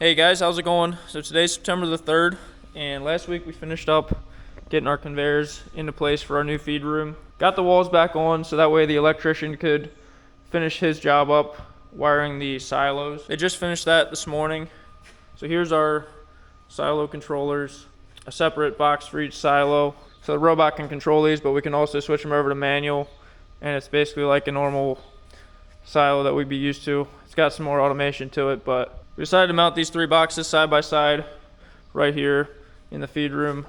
Hey guys, how's it going? So today's September the 3rd, and last week we finished up getting our conveyors into place for our new feed room. Got the walls back on so that way the electrician could finish his job up wiring the silos. They just finished that this morning. So here's our silo controllers, a separate box for each silo. So the robot can control these, but we can also switch them over to manual, and it's basically like a normal silo that we'd be used to. It's got some more automation to it, but we decided to mount these three boxes side by side right here in the feed room.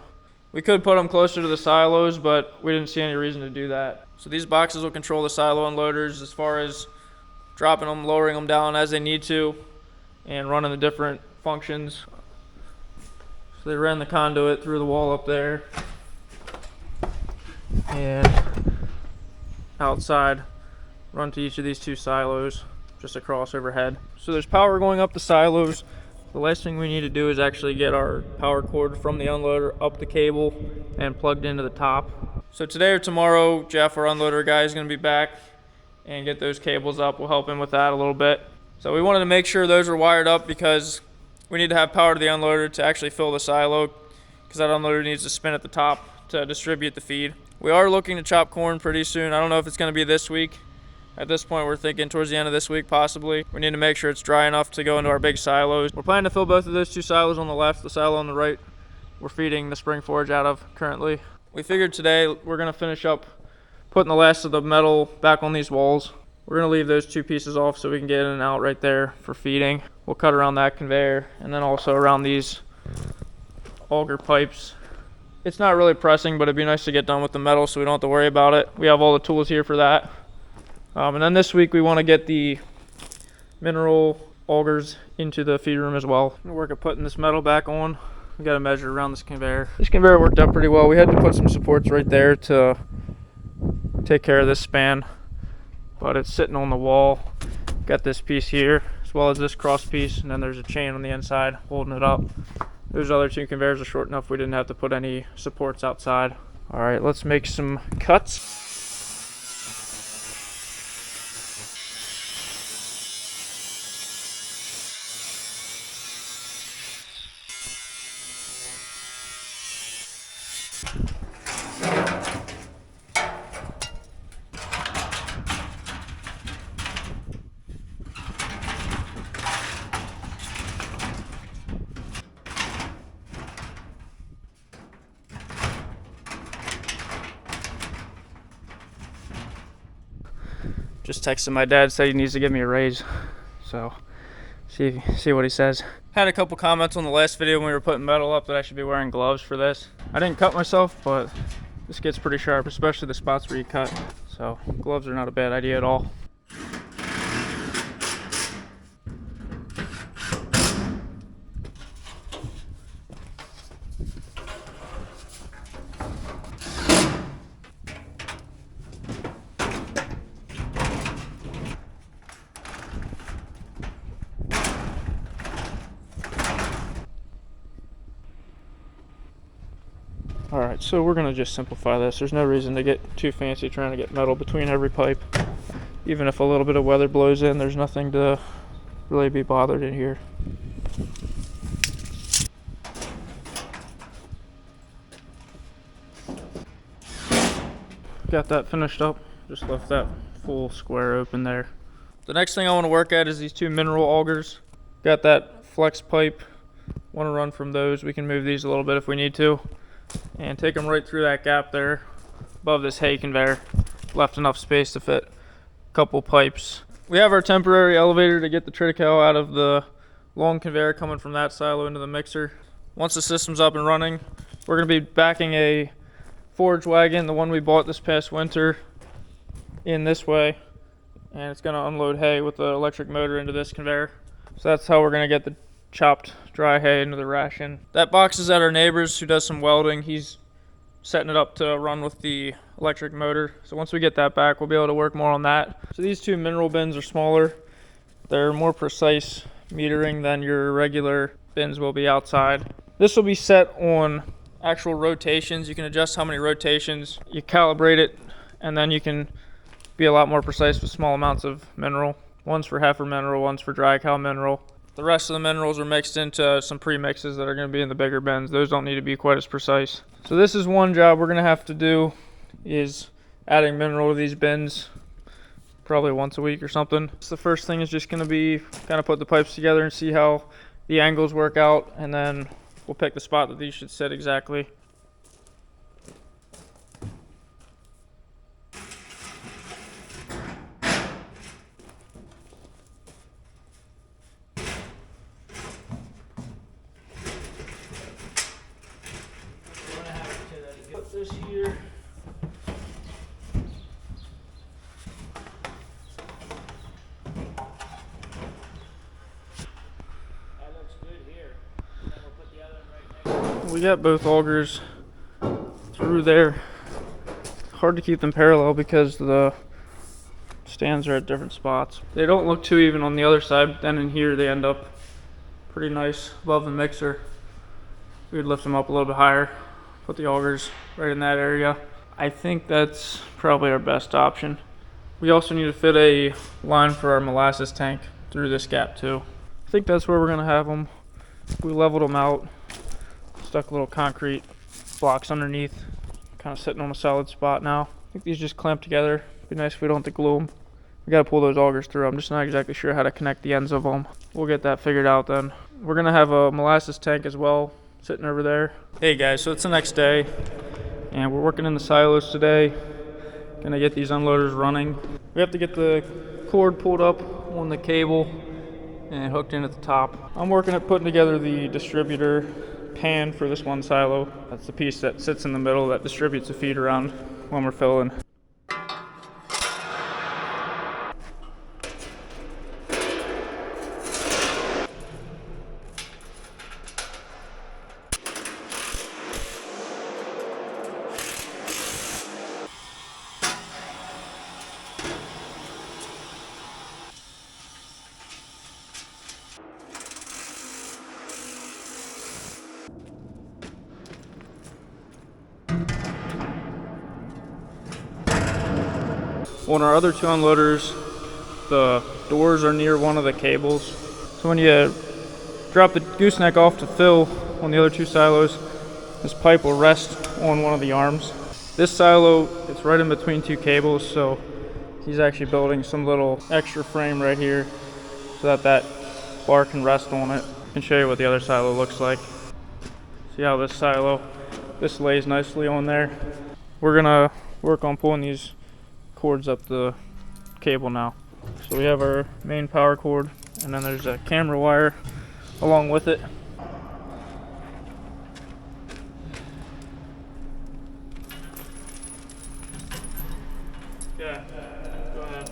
We could put them closer to the silos, but we didn't see any reason to do that. So these boxes will control the silo unloaders as far as dropping them, lowering them down as they need to, and running the different functions. So they ran the conduit through the wall up there and outside, run to each of these two silos just across overhead. So there's power going up the silos. The last thing we need to do is actually get our power cord from the unloader up the cable and plugged into the top. So today or tomorrow, Jeff, our unloader guy, is going to be back and get those cables up. We'll help him with that a little bit. So we wanted to make sure those are wired up because we need to have power to the unloader to actually fill the silo, because that unloader needs to spin at the top to distribute the feed. We are looking to chop corn pretty soon. I don't know if it's going to be this week. At this point, we're thinking towards the end of this week, possibly. We need to make sure it's dry enough to go into our big silos. We're planning to fill both of those two silos on the left. The silo on the right, we're feeding the spring forage out of currently. We figured today we're gonna finish up putting the last of the metal back on these walls. We're gonna leave those two pieces off so we can get in and out right there for feeding. We'll cut around that conveyor and then also around these auger pipes. It's not really pressing, but it'd be nice to get done with the metal so we don't have to worry about it. We have all the tools here for that. And then this week we want to get the mineral augers into the feed room as well. I'm gonna work at putting this metal back on. We got to measure around this conveyor. This conveyor worked out pretty well. We had to put some supports right there to take care of this span, but it's sitting on the wall. Got this piece here as well as this cross piece, and then there's a chain on the inside holding it up. Those other two conveyors are short enough we didn't have to put any supports outside. All right, let's make some cuts. Just texted my dad, said he needs to give me a raise, so see what he says. Had a couple comments on the last video when we were putting metal up that I should be wearing gloves for this. I didn't cut myself, but this gets pretty sharp, especially the spots where you cut, so gloves are not a bad idea at all. Alright, so we're going to just simplify this. There's no reason to get too fancy trying to get metal between every pipe. Even if a little bit of weather blows in, there's nothing to really be bothered in here. Got that finished up. Just left that full square open there. The next thing I want to work at is these two mineral augers. Got that flex pipe. Want to run from those. We can move these a little bit if we need to, and take them right through that gap there above this hay conveyor. Left enough space to fit a couple pipes. We have our temporary elevator to get the triticale out of the long conveyor coming from that silo into the mixer. Once the system's up and running, we're going to be backing a forage wagon, the one we bought this past winter, in this way, and it's going to unload hay with the electric motor into this conveyor. So that's how we're going to get the chopped dry hay into the ration. That box is at our neighbor's who does some welding. He's setting it up to run with the electric motor. So once we get that back, we'll be able to work more on that. So these two mineral bins are smaller. They're more precise metering than your regular bins will be outside. This will be set on actual rotations. You can adjust how many rotations. You calibrate it, and then you can be a lot more precise with small amounts of mineral. One's for heifer mineral, one's for dry cow mineral. The rest of the minerals are mixed into some pre-mixes that are going to be in the bigger bins. Those don't need to be quite as precise. So this is one job we're going to have to do, is adding mineral to these bins probably once a week or something. So the first thing is just going to be kind of put the pipes together and see how the angles work out, and then we'll pick the spot that these should sit exactly. Put this here. We got both augers through there. Hard to keep them parallel because the stands are at different spots. They don't look too even on the other side, but then in here they end up pretty nice above the mixer. We would lift them up a little bit higher, put the augers right in that area. I think that's probably our best option. We also need to fit a line for our molasses tank through this gap too. I think that's where we're gonna have them. We leveled them out, stuck little concrete blocks underneath, kind of sitting on a solid spot now. I think these just clamp together. It'd be nice if we don't have to glue them. We gotta pull those augers through. I'm just not exactly sure how to connect the ends of them. We'll get that figured out then. We're gonna have a molasses tank as well, sitting over there. Hey guys, so it's the next day, and we're working in the silos today. Gonna get these unloaders running. We have to get the cord pulled up on the cable and hooked in at the top. I'm working at putting together the distributor pan for this one silo. That's the piece that sits in the middle that distributes the feed around when we're filling. On our other two unloaders, the doors are near one of the cables. So when you drop the gooseneck off to fill on the other two silos, this pipe will rest on one of the arms. This silo, it's right in between two cables, so he's actually building some little extra frame right here so that that bar can rest on it. I can show you what the other silo looks like. See how this lays nicely on there. We're gonna work on pulling these cords up the cable now. So we have our main power cord, and then there's a camera wire along with it. Yeah, go ahead.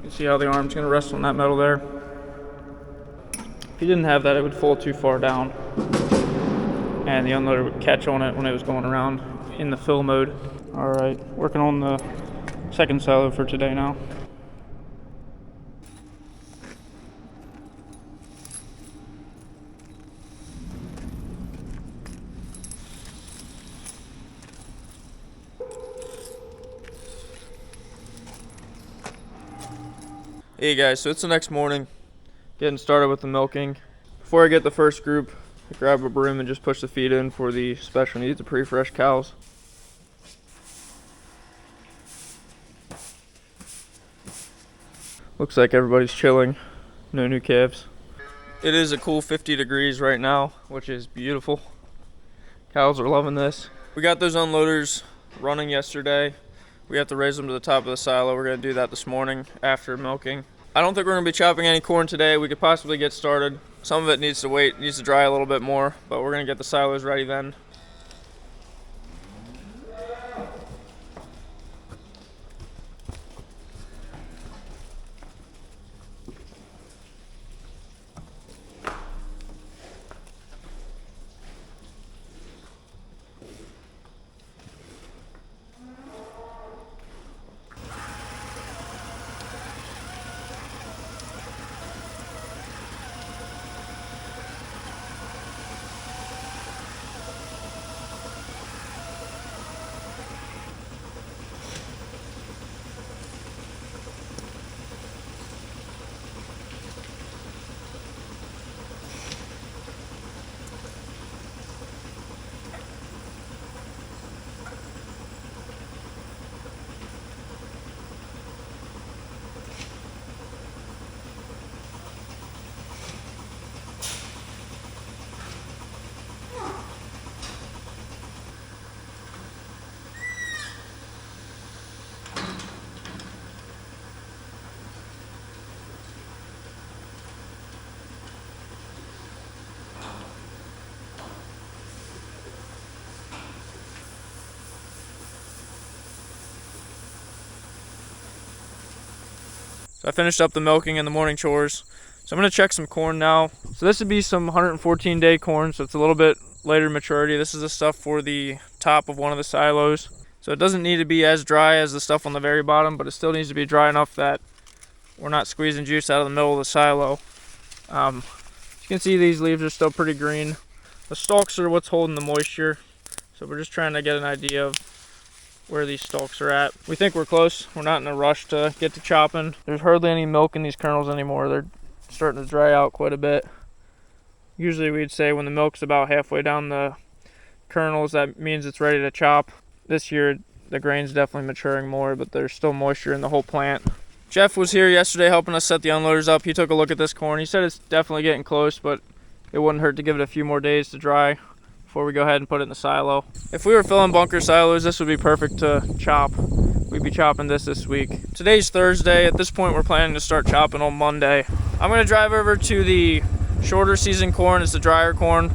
You see how the arm's going to rest on that metal there? If you didn't have that, it would fall too far down, and the unloader would catch on it when it was going around in the fill mode. Alright, working on the second silo for today now. Hey guys, so it's the next morning, getting started with the milking. Before I get the first group, I grab a broom and just push the feed in for the special needs of pre-fresh cows. Looks like everybody's chilling, no new calves. It is a cool 50 degrees right now, which is beautiful. Cows are loving this. We got those unloaders running yesterday. We have to raise them to the top of the silo. We're gonna do that this morning after milking. I don't think we're gonna be chopping any corn today. We could possibly get started. Some of it needs to wait, needs to dry a little bit more, but we're gonna get the silos ready then. So I finished up the milking and the morning chores. So I'm gonna check some corn now. So this would be some 114-day corn, so it's a little bit later maturity. This is the stuff for the top of one of the silos. So it doesn't need to be as dry as the stuff on the very bottom, but it still needs to be dry enough that we're not squeezing juice out of the middle of the silo. You can see these leaves are still pretty green. The stalks are what's holding the moisture. So we're just trying to get an idea of where these stalks are at. We think we're close. We're not in a rush to get to chopping. There's hardly any milk in these kernels anymore. They're starting to dry out quite a bit. Usually we'd say when the milk's about halfway down the kernels, that means it's ready to chop. This year the grain's definitely maturing more, but there's still moisture in the whole plant. Jeff was here yesterday helping us set the unloaders up. He took a look at this corn. He said it's definitely getting close, but it wouldn't hurt to give it a few more days to dry before we go ahead and put it in the silo. If we were filling bunker silos, this would be perfect to chop. We'd be chopping this week. Today's Thursday. At this point, we're planning to start chopping on Monday. I'm gonna drive over to the shorter season corn. It's the drier corn.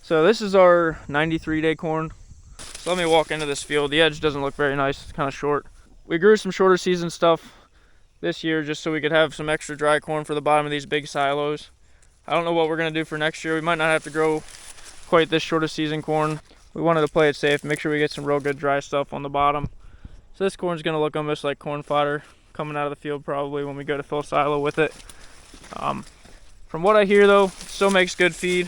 So this is our 93-day corn. So let me walk into this field. The edge doesn't look very nice. It's kind of short. We grew some shorter season stuff this year just so we could have some extra dry corn for the bottom of these big silos. I don't know what we're gonna do for next year. We might not have to grow quite this short of season corn. We wanted to play it safe, make sure we get some real good dry stuff on the bottom. So this corn's gonna look almost like corn fodder coming out of the field probably when we go to fill silo with it. From what I hear though, it still makes good feed.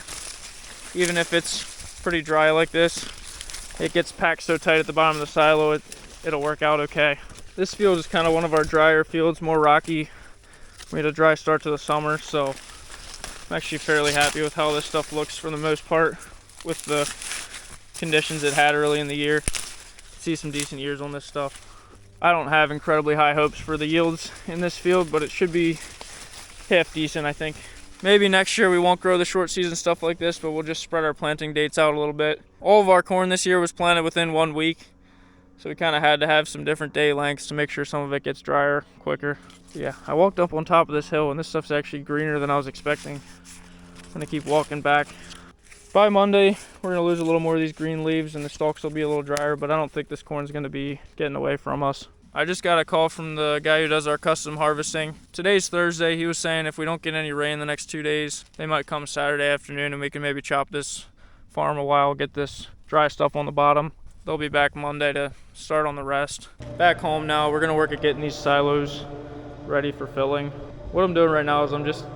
Even if it's pretty dry like this, it gets packed so tight at the bottom of the silo, it'll work out okay. This field is kind of one of our drier fields, more rocky. We had a dry start to the summer, so I'm actually fairly happy with how this stuff looks for the most part with the conditions it had early in the year. See some decent years on this stuff. I don't have incredibly high hopes for the yields in this field, but it should be half decent, I think. Maybe next year we won't grow the short season stuff like this, but we'll just spread our planting dates out a little bit. All of our corn this year was planted within 1 week, so we kind of had to have some different day lengths to make sure some of it gets drier quicker. Yeah, I walked up on top of this hill and this stuff's actually greener than I was expecting. I'm gonna keep walking back. By Monday, we're gonna lose a little more of these green leaves and the stalks will be a little drier, but I don't think this corn's gonna be getting away from us. I just got a call from the guy who does our custom harvesting. Today's Thursday. He was saying if we don't get any rain the next 2 days, they might come Saturday afternoon and we can maybe chop this farm a while, get this dry stuff on the bottom. They'll be back Monday to start on the rest. Back home now, we're gonna work at getting these silos ready for filling. What I'm doing right now is I'm just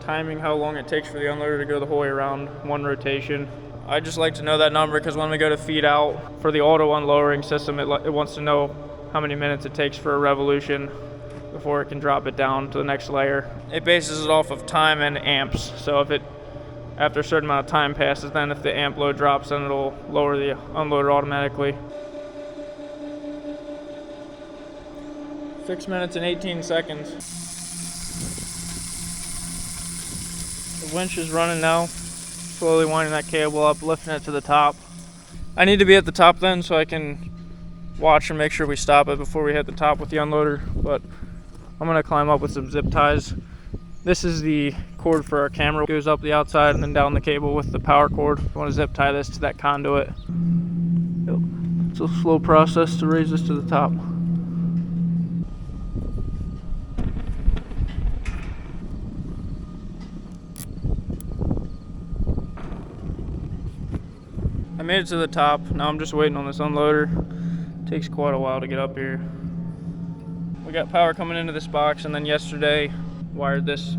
timing how long it takes for the unloader to go the whole way around one rotation. I just like to know that number because when we go to feed out for the auto unlowering system, it wants to know how many minutes it takes for a revolution before it can drop it down to the next layer. It bases it off of time and amps. So if it, after a certain amount of time passes, then if the amp load drops, then it'll lower the unloader automatically. 6 minutes and 18 seconds. The winch is running now. Slowly winding that cable up, lifting it to the top. I need to be at the top then so I can watch and make sure we stop it before we hit the top with the unloader. But I'm gonna climb up with some zip ties. This is the cord for our camera. It goes up the outside and then down the cable with the power cord. I want to zip tie this to that conduit. It's a slow process to raise this to the top. I made it to the top. Now I'm just waiting on this unloader. It takes quite a while to get up here. We got power coming into this box, and then yesterday wired this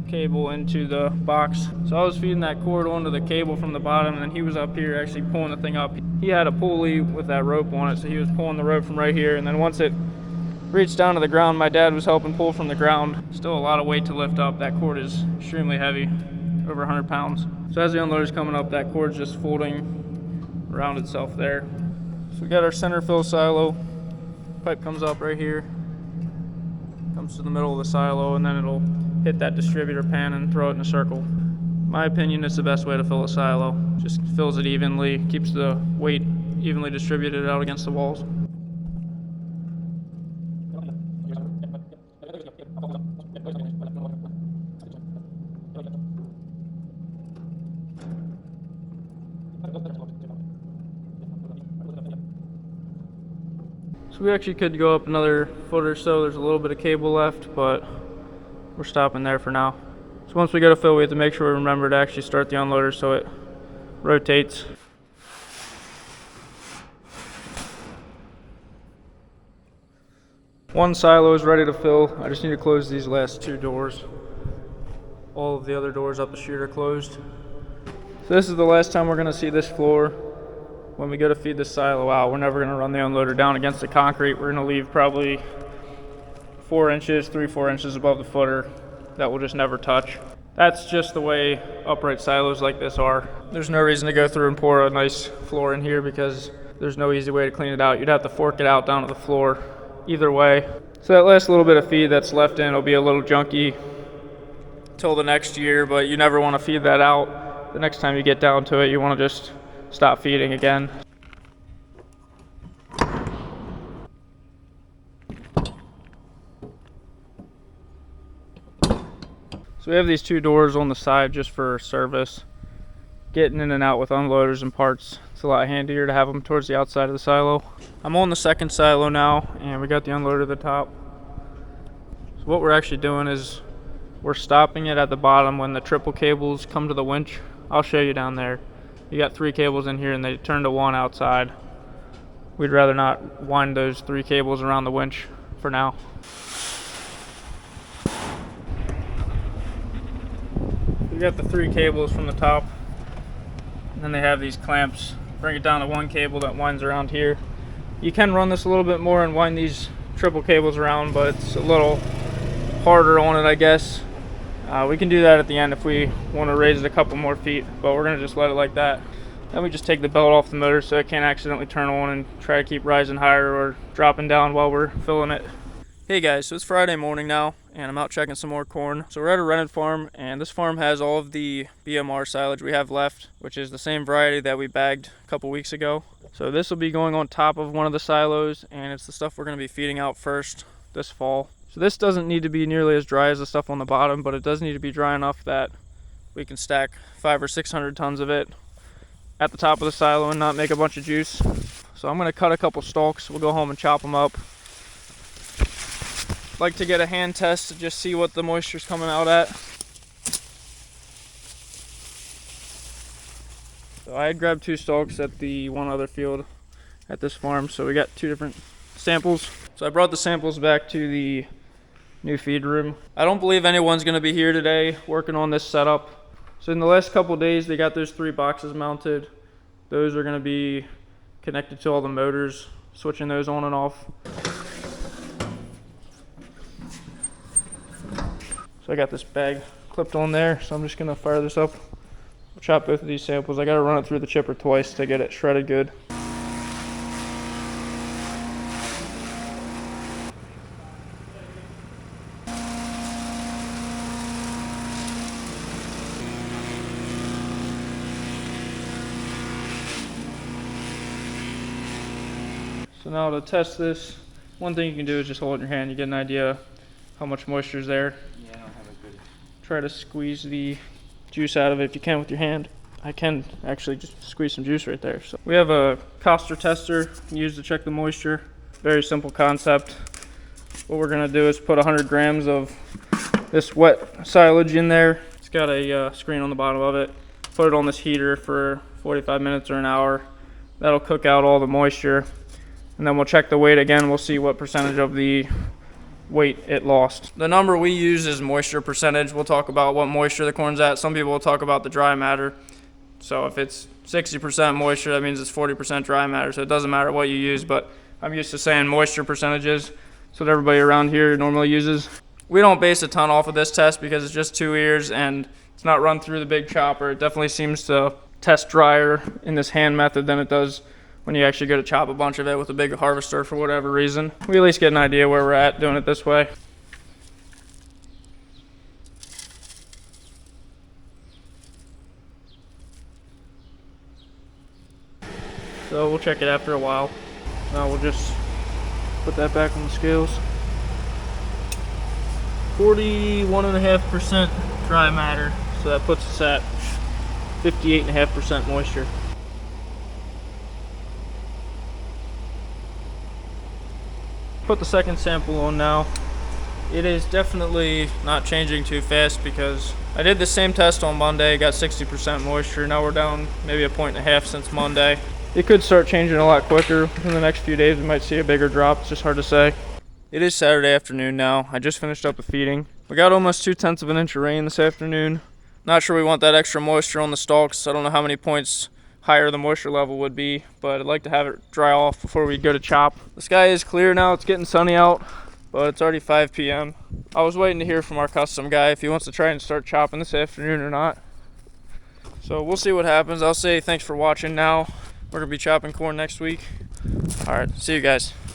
cable into the box. So I was feeding that cord onto the cable from the bottom, and then he was up here actually pulling the thing up. He had a pulley with that rope on it, so he was pulling the rope from right here, and then once it reached down to the ground, my dad was helping pull from the ground. Still a lot of weight to lift up. That cord is extremely heavy, over 100 pounds. So as the unloader's coming up, that cord's just folding around itself there. So we got our center fill silo. Pipe comes up right here, comes to the middle of the silo, and then it'll hit that distributor pan and throw it in a circle. My opinion, it's the best way to fill a silo. Just fills it evenly, keeps the weight evenly distributed out against the walls. So we actually could go up another foot or so. There's a little bit of cable left, but we're stopping there for now. So once we get a fill, we have to make sure we remember to actually start the unloader so it rotates. One silo is ready to fill. I just need to close these last two doors. All of the other doors up the chute are closed. So this is the last time we're going to see this floor. When we go to feed this silo out, we're never going to run the unloader down against the concrete. We're going to leave probably 4 inches, 3-4 inches above the footer. That will just never touch. That's just the way upright silos like this are. There's no reason to go through and pour a nice floor in here because there's no easy way to clean it out. You'd have to fork it out down to the floor either way. So that last little bit of feed that's left in will be a little junky till the next year, but you never want to feed that out. The next time you get down to it, you want to just stop feeding again. So we have these two doors on the side just for service. Getting in and out with unloaders and parts, it's a lot handier to have them towards the outside of the silo. I'm on the second silo now, and we got the unloader at the top. So what we're actually doing is we're stopping it at the bottom when the triple cables come to the winch. I'll show you down there. You got 3 cables in here and they turn to 1 outside. We'd rather not wind those 3 cables around the winch for now. We got the 3 cables from the top, and then they have these clamps. Bring it down to 1 cable that winds around here. You can run this a little bit more and wind these triple cables around, but it's a little harder on it, I guess. We can do that at the end if we want to raise it a couple more feet, but we're going to just let it like that. Then we just take the belt off the motor so it can't accidentally turn on and try to keep rising higher or dropping down while we're filling it. Hey guys, so it's Friday morning now, and I'm out checking some more corn. So we're at a rented farm, and this farm has all of the BMR silage we have left, which is the same variety that we bagged a couple weeks ago. So this will be going on top of one of the silos, and it's the stuff we're going to be feeding out first this fall. So this doesn't need to be nearly as dry as the stuff on the bottom, but it does need to be dry enough that we can stack 500 or 600 tons of it at the top of the silo and not make a bunch of juice. So I'm going to cut a couple stalks. We'll go home and chop them up. Like to get a hand test to just see what the moisture's coming out at. So I had grabbed 2 stalks at the one other field at this farm, so we got 2 different samples. So I brought the samples back to the new feed room. I don't believe anyone's going to be here today working on this setup. So in the last couple days, they got those 3 boxes mounted. Those are going to be connected to all the motors, switching those on and off. So I got this bag clipped on there, so I'm just going to fire this up. I'll chop both of these samples. I got to run it through the chipper twice to get it shredded good. So now to test this, one thing you can do is just hold it in your hand. You get an idea how much moisture is there. Yeah, I don't have a good. Try to squeeze the juice out of it if you can with your hand. I can actually just squeeze some juice right there. So we have a Coster tester used to check the moisture. Very simple concept. What we're gonna do is put 100 grams of this wet silage in there. It's got a screen on the bottom of it. Put it on this heater for 45 minutes or an hour. That'll cook out all the moisture. And then we'll check the weight again. We'll see what percentage of the weight it lost. The number we use is moisture percentage. We'll talk about what moisture the corn's at. Some people will talk about the dry matter. So if it's 60% moisture, that means it's 40% dry matter. So it doesn't matter what you use, but I'm used to saying moisture percentages. That's what everybody around here normally uses. We don't base a ton off of this test because it's just 2 ears and it's not run through the big chopper. It definitely seems to test drier in this hand method than it does when you actually go to chop a bunch of it with a big harvester for whatever reason. We at least get an idea where we're at doing it this way. So we'll check it after a while. Now we'll just put that back on the scales. 41.5% dry matter, so that puts us at 58.5% moisture. Put the second sample on now. It is definitely not changing too fast because I did the same test on Monday, got 60% moisture. Now we're down maybe 1.5 points since Monday. It could start changing a lot quicker. In the next few days we might see a bigger drop. It's just hard to say. It is Saturday afternoon now. I just finished up the feeding. We got almost 0.2 of an inch of rain this afternoon. Not sure we want that extra moisture on the stalks. I don't know how many points higher the moisture level would be, but I'd like to have it dry off before we go to chop. The sky is clear now. It's getting sunny out, but it's already 5 p.m. I was waiting to hear from our custom guy if he wants to try and start chopping this afternoon or not. So we'll see what happens. I'll say thanks for watching now. We're gonna be chopping corn next week. All right, see you guys.